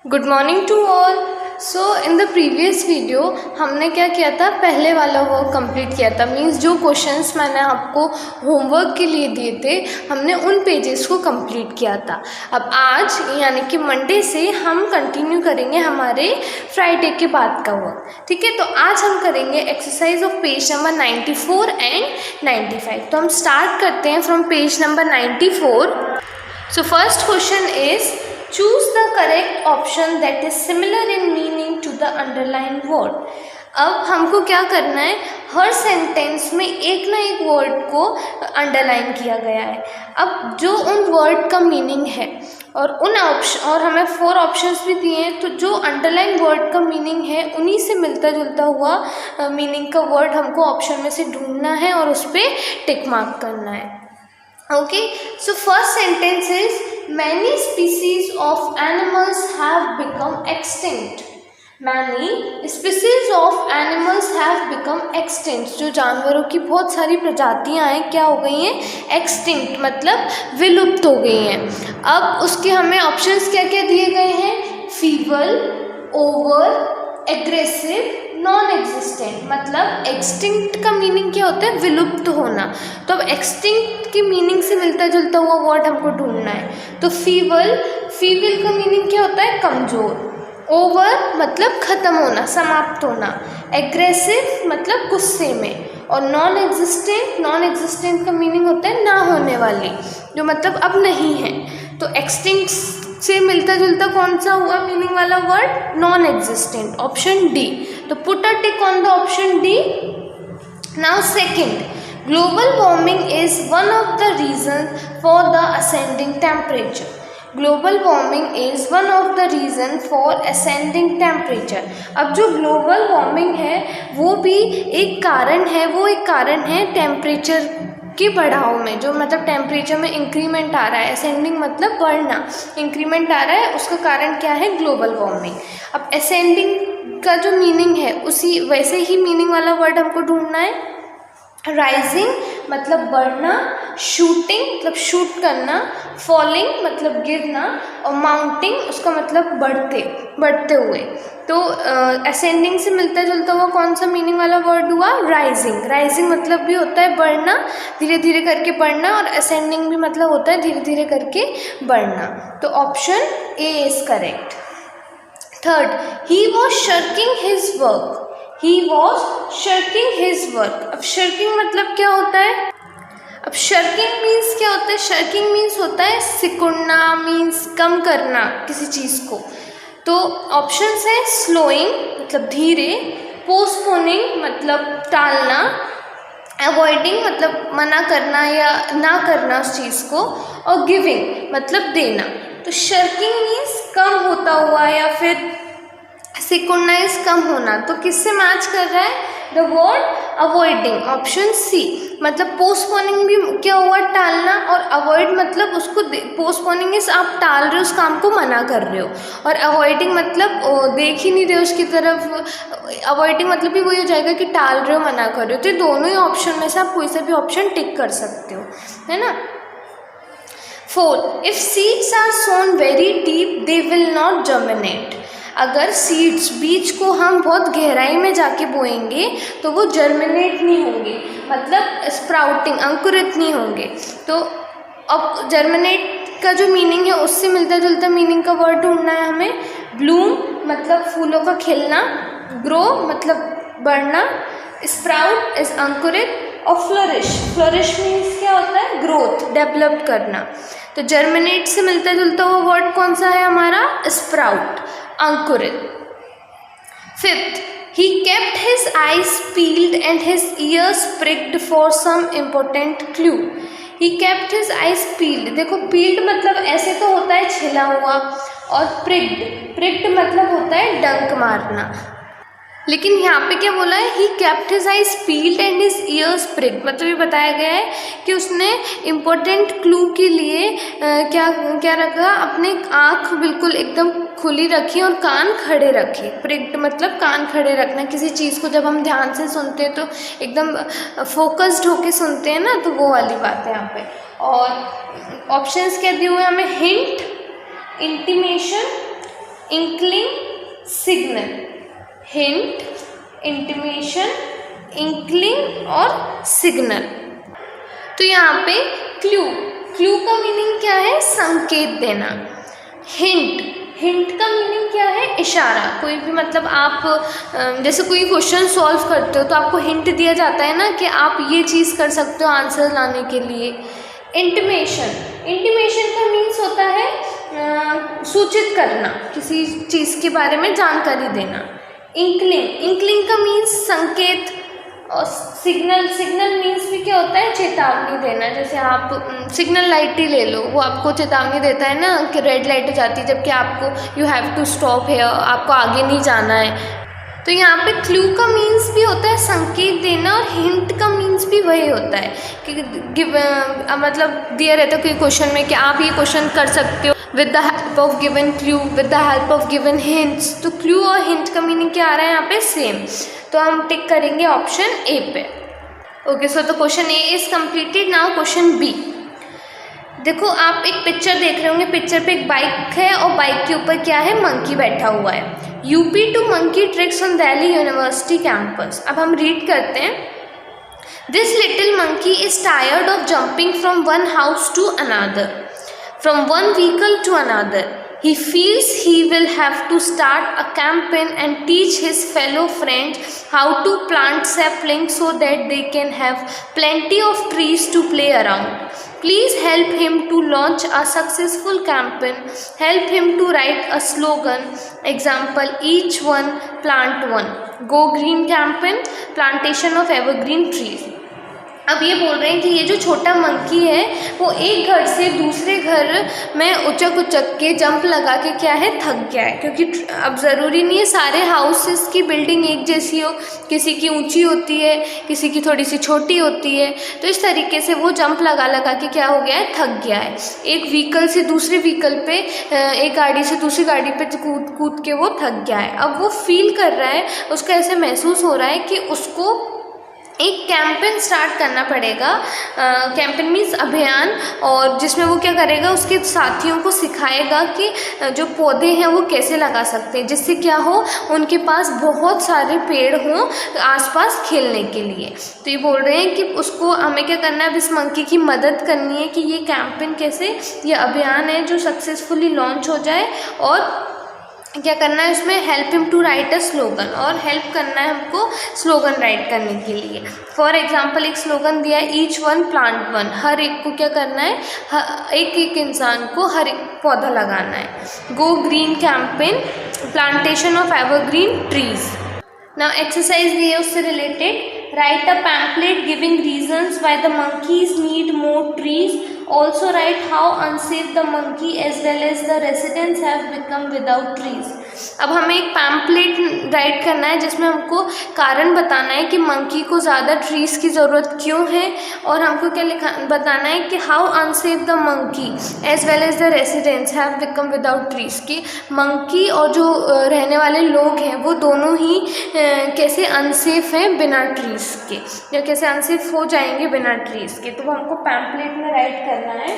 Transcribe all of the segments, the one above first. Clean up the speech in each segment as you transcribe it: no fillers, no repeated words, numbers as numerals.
Good morning to all. So in the previous video हमने क्या किया था, पहले वाला वर्क कंप्लीट किया था। मीन्स जो क्वेश्चंस मैंने आपको होमवर्क के लिए दिए थे हमने उन पेजेस को कंप्लीट किया था। अब आज यानी कि मंडे से हम कंटिन्यू करेंगे हमारे फ्राइडे के बाद का वर्क। ठीक है, तो आज हम करेंगे exercise of page number 94 and 95। तो हम स्टार्ट करते हैं from page number 94। So first question is choose the correct option that is similar in meaning to the underlined word। अब हमको क्या करना है, हर सेंटेंस में एक ना एक वर्ड को अंडरलाइन किया गया है। अब जो उन वर्ड का मीनिंग है और उन ऑप्शन, और हमें 4 ऑप्शंस भी दिए हैं, तो जो अंडरलाइन वर्ड का मीनिंग है उन्हीं से मिलता जुलता हुआ मीनिंग का वर्ड हमको ऑप्शन में से ढूंढना है और उस पर टिक मार्क करना है। Okay, so first sentence is many species of animals have become extinct। Many species of animals have become extinct। जो जानवरों की बहुत सारी प्रजातियां हैं क्या हो गई हैं, extinct मतलब विलुप्त हो गई हैं। अब उसके हमें ऑप्शंस क्या क्या दिए गए हैं, feeble, over, aggressive, non existent. मतलब एक्सटिंक्ट का मीनिंग क्या होता है, विलुप्त होना। तो अब एक्सटिंक्ट की मीनिंग से मिलता जुलता हुआ वर्ड हमको ढूंढना है। तो फीबल का मीनिंग क्या होता है, कमज़ोर। ओवर मतलब ख़त्म होना, समाप्त होना। एग्रेसिव मतलब गुस्से में। और नॉन एग्जिस्टेंट का मीनिंग होता है ना होने वाली, जो मतलब अब नहीं है। तो एक्सटिंक्ट से मिलता जुलता कौन सा हुआ मीनिंग वाला word, non existent, option D. तो put a tick on the option D. Now second, global warming is one of the reason for the ascending temperature. Global warming is one of the reason for ascending temperature. अब जो global warming है वो भी एक कारण है, वो एक कारण है टेम्परेचर के बढ़ाव में, जो मतलब टेम्परेचर में इंक्रीमेंट आ रहा है। असेंडिंग मतलब बढ़ना, इंक्रीमेंट आ रहा है, उसका कारण क्या है, ग्लोबल वार्मिंग। अब असेंडिंग का जो मीनिंग है उसी वैसे ही मीनिंग वाला वर्ड हमको ढूंढना है। राइजिंग मतलब बढ़ना, शूटिंग मतलब शूट करना, फॉलिंग मतलब गिरना, और माउंटिंग उसका मतलब बढ़ते हुए। तो असेंडिंग से मिलता जुलता हुआ कौन सा मीनिंग वाला वर्ड हुआ, राइजिंग मतलब भी होता है बढ़ना, धीरे धीरे करके बढ़ना, और असेंडिंग भी मतलब होता है धीरे धीरे करके बढ़ना। तो option A is correct. Third, he was shirking his work. He was shirking his work. अब शर्किंग मतलब क्या होता है, अब शर्किंग मीन्स क्या होता है, शर्किंग मीन्स होता है सिकुड़ना, मीन्स कम करना किसी चीज़ को। तो ऑप्शंस है स्लोइंग मतलब धीरे, पोस्टपोनिंग मतलब टालना, अवॉइडिंग मतलब मना करना या ना करना उस चीज़ को, और गिविंग मतलब देना। तो शर्किंग मीन्स कम होता हुआ या फिर सिकुड़ना इज कम होना। तो किससे मैच कर रहा है, the word avoiding, option C. मतलब पोस्टपोनिंग भी क्या हुआ, टालना, और अवॉइड मतलब उसको पोस्टपोनिंग इज आप टाल रहे हो, उस काम को मना कर रहे हो, और अवॉइडिंग मतलब देख ही नहीं रहे हो उसकी तरफ। अवॉइडिंग मतलब भी वही हो जाएगा कि टाल रहे हो, मना कर रहे हो। तो दोनों ही ऑप्शन में से आप कोई सा भी ऑप्शन टिक कर सकते हो, है ना। 4, if seeds are sown very deep they will not germinate. अगर सीड्स, बीज को हम बहुत गहराई में जाके बोएंगे तो वो जर्मिनेट नहीं होंगे, मतलब स्प्राउटिंग, अंकुरित नहीं होंगे। तो अब जर्मिनेट का जो मीनिंग है उससे मिलता जुलता मीनिंग का वर्ड ढूंढना है हमें। ब्लूम मतलब फूलों का खिलना, ग्रो मतलब बढ़ना, स्प्राउट इज अंकुरित, और फ्लोरिश मीन्स क्या होता है, ग्रोथ, डेवलप करना। तो जर्मिनेट से मिलता जुलता हुआ वर्ड कौन सा है हमारा, स्प्राउट, अंकुरित। 5th, he kept his eyes peeled and his ears pricked for some important clue। he kept his eyes peeled, देखो peeled मतलब ऐसे तो होता है छिला हुआ, और pricked मतलब होता है डंक मारना। लेकिन यहाँ पे क्या बोला है, ही kept his eyes peeled and his ears pricked, मतलब ये बताया गया है कि उसने इम्पोर्टेंट क्लू के लिए क्या रखा, अपने आँख बिल्कुल एकदम खुली रखी और कान खड़े रखे। प्रिक्ड मतलब कान खड़े रखना, किसी चीज़ को जब हम ध्यान से सुनते हैं तो एकदम फोकस्ड होके सुनते हैं ना, तो वो वाली बात है यहाँ पे। और ऑप्शंस क्या दिए हुए हैं हमें, hint, intimation, inkling, signal, hint, intimation, inkling और सिग्नल। तो यहाँ पे क्लू, क्लू का मीनिंग क्या है? संकेत देना। हिंट, हिंट का मीनिंग क्या है? इशारा। कोई भी मतलब आप जैसे कोई क्वेश्चन सॉल्व करते हो तो आपको हिंट दिया जाता है ना कि आप ये चीज़ कर सकते हो आंसर लाने के लिए। इंटिमेशन, इंटिमेशन का मीन्स होता है सूचित करना, किसी चीज़ के बारे में जानकारी देना। इंक्लिंग, इंक्लिंग का मीन्स संकेत। और सिग्नल, सिग्नल मीन्स भी क्या होता है? चेतावनी देना। जैसे आप सिग्नल लाइट ही ले लो, वो आपको चेतावनी देता है ना कि रेड लाइट हो जाती है जबकि आपको you have to stop here, आपको आगे नहीं जाना है। तो यहाँ पे क्लू का मीन्स भी होता है संकेत देना, और हिंट का मीन्स भी वही होता है कि मतलब दिया रहता है कोई क्वेश्चन में कि आप ये क्वेश्चन कर सकते हो with the help of given clue, with the help of given hints. तो क्लू और हिंट का मीनिंग क्या आ रहा है यहाँ पे? सेम। तो हम टिक करेंगे ऑप्शन ए पे। Okay, so the question A is completed. Now question B. देखो आप एक पिक्चर देख रहे होंगे, पिक्चर पे एक बाइक है और बाइक के ऊपर क्या है? मंकी बैठा हुआ है। Up to monkey tricks on Delhi University campus. अब हम रीड करते हैं। This little monkey is tired of jumping from one house to another, from one vehicle to another. He feels he will have to start a campaign and teach his fellow friends how to plant saplings so that they can have plenty of trees to play around. Please help him to launch a successful campaign. Help him to write a slogan. Example, each one plant one. Go Green campaign, plantation of evergreen trees. अब ये बोल रहे हैं कि ये जो छोटा monkey है वो एक घर से दूसरे घर में उचक उचक के जंप लगा के क्या है? थक गया है। क्योंकि अब ज़रूरी नहीं है सारे हाउसेस की बिल्डिंग एक जैसी हो, किसी की ऊंची होती है, किसी की थोड़ी सी छोटी होती है। तो इस तरीके से वो जंप लगा लगा के क्या हो गया है? थक गया है। एक व्हीकल से दूसरे व्हीकल पे, एक गाड़ी से दूसरी गाड़ी पे कूद कूद के वो थक गया है। अब वो फील कर रहा है, उसको ऐसे महसूस हो रहा है कि उसको एक कैंपेन स्टार्ट करना पड़ेगा। कैंपेन मीन्स अभियान, और जिसमें वो क्या करेगा? उसके साथियों को सिखाएगा कि जो पौधे हैं वो कैसे लगा सकते हैं, जिससे क्या हो? उनके पास बहुत सारे पेड़ हों आसपास खेलने के लिए। तो ये बोल रहे हैं कि उसको हमें क्या करना है? इस मंकी की मदद करनी है कि ये कैंपेन कैसे, ये अभियान है जो सक्सेसफुली लॉन्च हो जाए। और क्या करना है उसमें? Help him to write a slogan, और हेल्प करना है हमको स्लोगन राइट करने के लिए। फॉर एग्जांपल एक स्लोगन दिया है, ईच वन प्लांट वन। हर एक को क्या करना है? एक एक इंसान को हर एक पौधा लगाना है। Go green campaign, plantation of evergreen trees. Now exercise दी है उससे related. Write a pamphlet giving reasons why the monkeys need more trees. Also write how unsafe the monkey as well as the residents have become without trees. अब हमें एक pamphlet right करना है जिसमें हमको कारण बताना है कि मंकी को ज़्यादा ट्रीज़ की ज़रूरत क्यों है, और हमको क्या बताना है कि how unsafe the monkey as well as the residents have become without trees, कि मंकी और जो रहने वाले लोग हैं वो दोनों ही कैसे अनसेफ हैं बिना ट्रीज़ के, या कैसे अनसेफ हो जाएंगे बिना ट्रीज़ के। तो वो हमको पैम्पलेट में राइट करना है।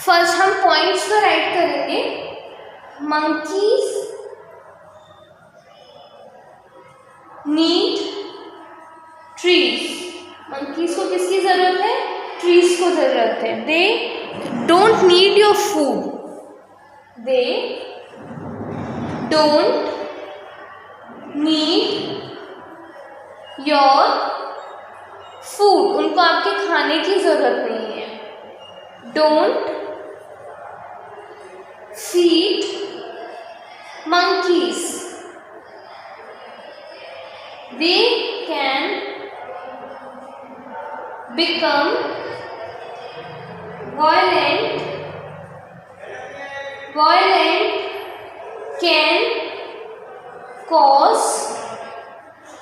फर्स्ट हम पॉइंट्स पर राइट करेंगे। Monkeys need trees. मंकीज को किसकी जरूरत है? ट्रीज को जरूरत है। They don't need your food, they don't need your food. उनको आपके खाने की जरूरत नहीं है। Don't feed monkeys, they can become violent can cause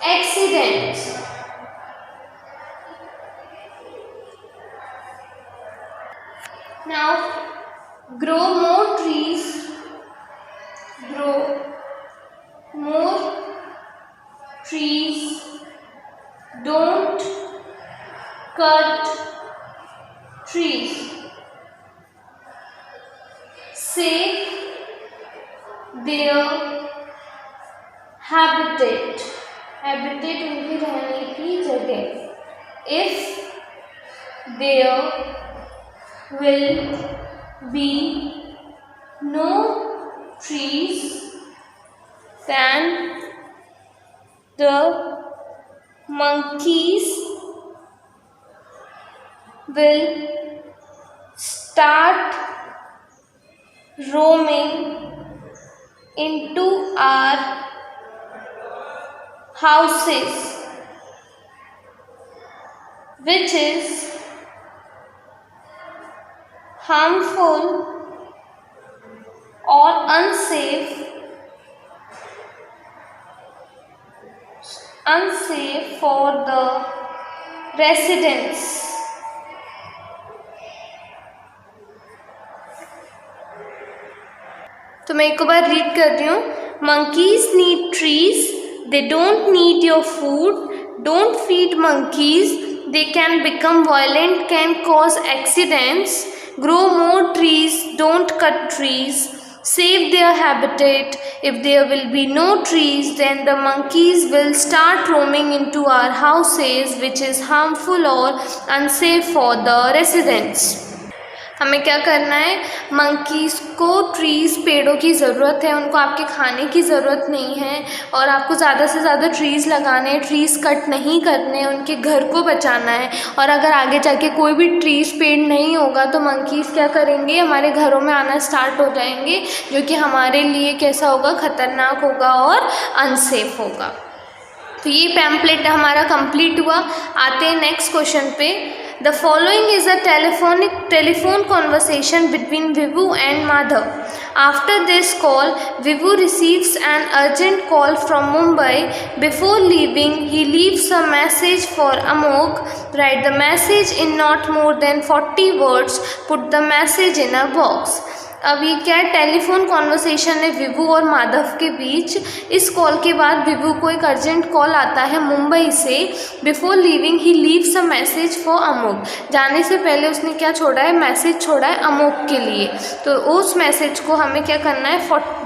accidents. Now grow more trees, grow more trees, don't cut trees. Save their habitat, habitat उनकी रहने की जगह. If there will be no trees, then the monkeys will start roaming into our houses, which is harmful or unsafe for the residents. तो मैं एक बार read कर रही हूँ. Monkeys need trees. They don't need your food. Don't feed monkeys. They can become violent, can cause accidents. Grow more trees. Don't cut trees. Save their habitat. If there will be no trees, then the monkeys will start roaming into our houses, which is harmful or unsafe for the residents. हमें क्या करना है, monkeys को trees, पेड़ों की ज़रूरत है, उनको आपके खाने की ज़रूरत नहीं है और आपको ज़्यादा से ज़्यादा ट्रीज़ लगाने हैं, ट्रीज़ कट नहीं करने, उनके घर को बचाना है. और अगर आगे जाके कोई भी ट्रीज़, पेड़ नहीं होगा तो मंकीज़ क्या करेंगे, हमारे घरों में आना स्टार्ट हो जाएंगे, जो कि हमारे लिए कैसा होगा, ख़तरनाक होगा और अनसेफ होगा. तो ये पैम्पलेट हमारा कंप्लीट हुआ. आते हैं नेक्स्ट क्वेश्चन पे. The following is a telephone conversation between Vivu and Madhav. After this call, Vivu receives an urgent call from Mumbai. Before leaving, he leaves a message for Amok. Write the message in not more than 40 words. Put the message in a box. अब ये क्या है, telephone conversation है विवु और माधव के बीच. इस call के बाद विवु को एक अर्जेंट कॉल आता है मुंबई से. Before leaving he leaves a message for Amok. जाने से पहले उसने क्या छोड़ा है, मैसेज छोड़ा है अमोक के लिए. तो उस मैसेज को हमें क्या करना है,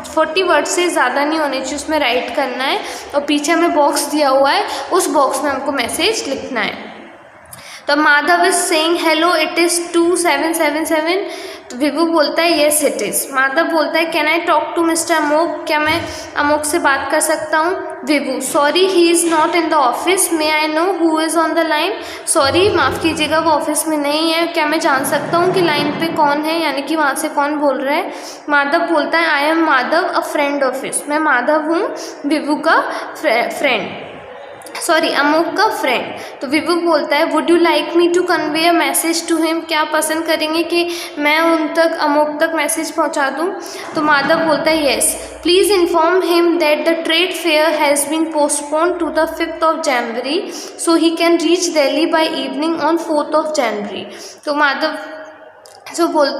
40 वर्ड से ज़्यादा नहीं होने चाहिए, उसमें राइट करना है. और पीछे हमें बॉक्स दिया हुआ है, उस बॉक्स में हमको मैसेज लिखना है. तो Madhav is saying hello it is 2777. तो विवु बोलता है येस इट इज़. माधव बोलता है can I talk to mister Amok, क्या मैं अमोक से बात कर सकता हूँ. विवु sorry he is not in the office. May I know who is on the line. Sorry माफ़ कीजिएगा, वो ऑफिस में नहीं है. क्या मैं जान सकता हूँ कि लाइन पे कौन है, यानी कि वहाँ से कौन बोल रहा है. माधव बोलता है I am Madhav a friend of his. मैं माधव हूँ, विवु का फ्रेंड, सॉरी अमोक का फ्रेंड. तो विवु बोलता है would you like me to convey a message to him. क्या पसंद करेंगे कि मैं उन तक, अमोक तक मैसेज पहुंचा दूं. तो माधव बोलता है yes. Please inform him that the trade fair has been postpone to the 5th of January so he can reach Delhi by evening on 4th of January. तो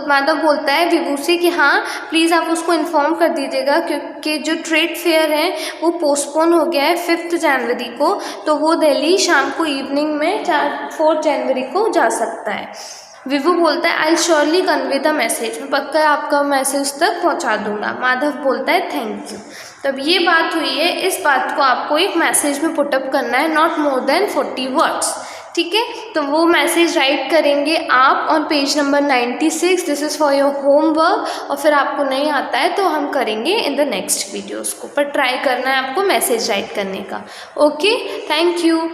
माधव बोलता है विवु से कि हाँ प्लीज़ आप उसको इन्फॉर्म कर दीजिएगा क्योंकि जो ट्रेड फेयर है वो पोस्टपोन हो गया है 5th जनवरी को. तो वो दिल्ली शाम को इवनिंग में 4th जनवरी को जा सकता है. विवु बोलता है I will surely convey the message. मैं पक्का आपका मैसेज तक पहुंचा दूंगा. माधव बोलता है थैंक यू. तब ये बात हुई है. इस बात को आपको एक मैसेज में पुटअप करना है, नॉट मोर देन 40 वर्ड्स. ठीक है, तो वो मैसेज राइट करेंगे आप on page number 96. This is for your homework. और फिर आपको नहीं आता है तो हम करेंगे इन द नेक्स्ट वीडियोज़ को, पर ट्राई करना है आपको मैसेज राइट करने का. Okay, thank you.